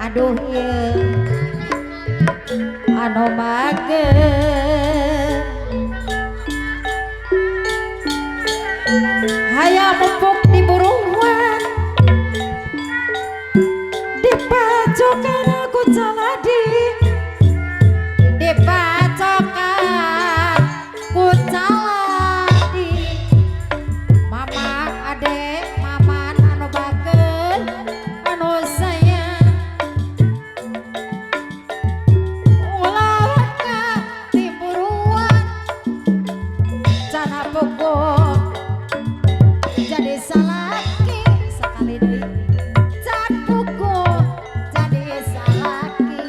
aduh ye anu mage hayang mumpuk di buruan di pacokan aku caladi di pacokan ku caladi mama adek maman anu bageun anu sayang ulah ka di buruan cana pokok jadi salaki sekali deui can pukul jadi salaki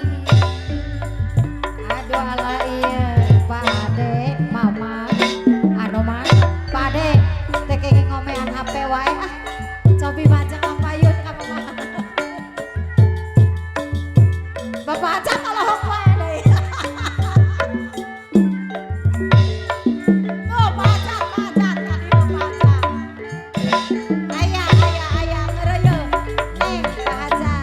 aduh ala ieu pade mama anu mah pade teh kenging ngomean HP wae ah cobi baca kapayun ka mama bapak aja kalau wae deui oh baca tadi baca ayah ngereyo baca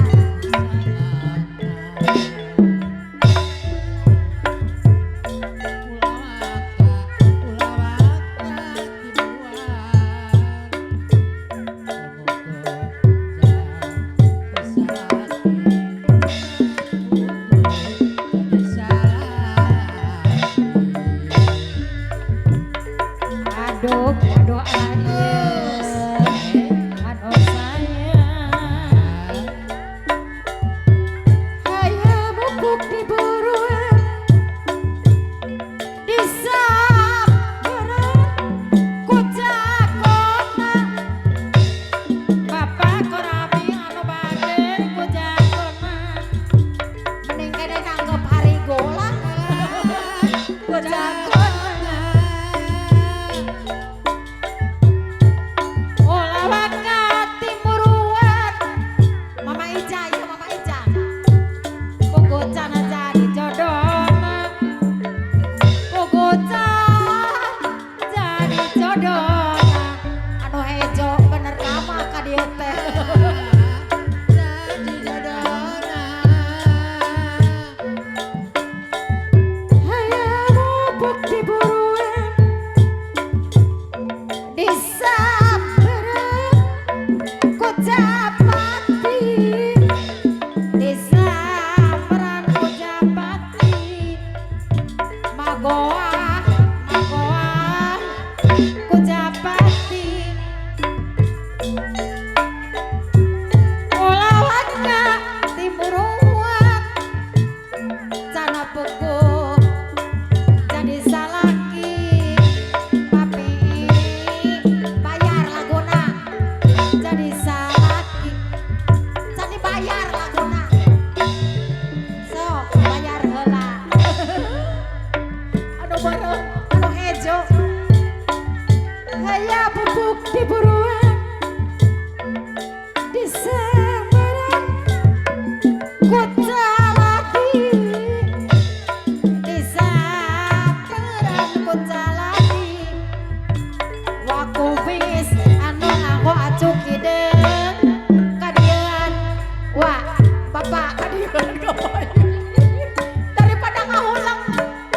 daripada ngahulang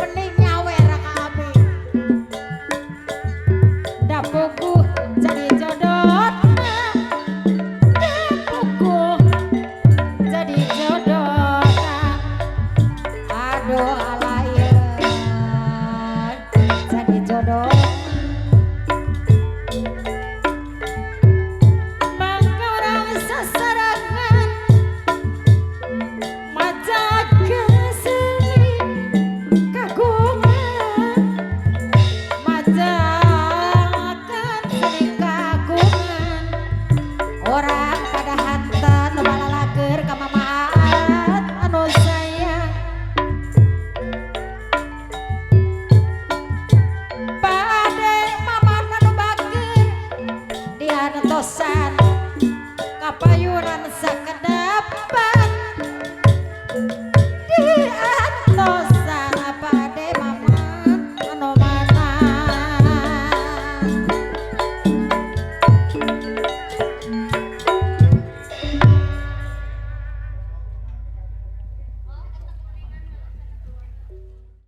mending nyawer ka abi dapuku jadi jodoh dapuku jadi jodoh aduh alayan jadi jodoh orang pada hantet balalager ka mamaat anu sayang pade mamar anu bager dihantosan kapayunan sakedapan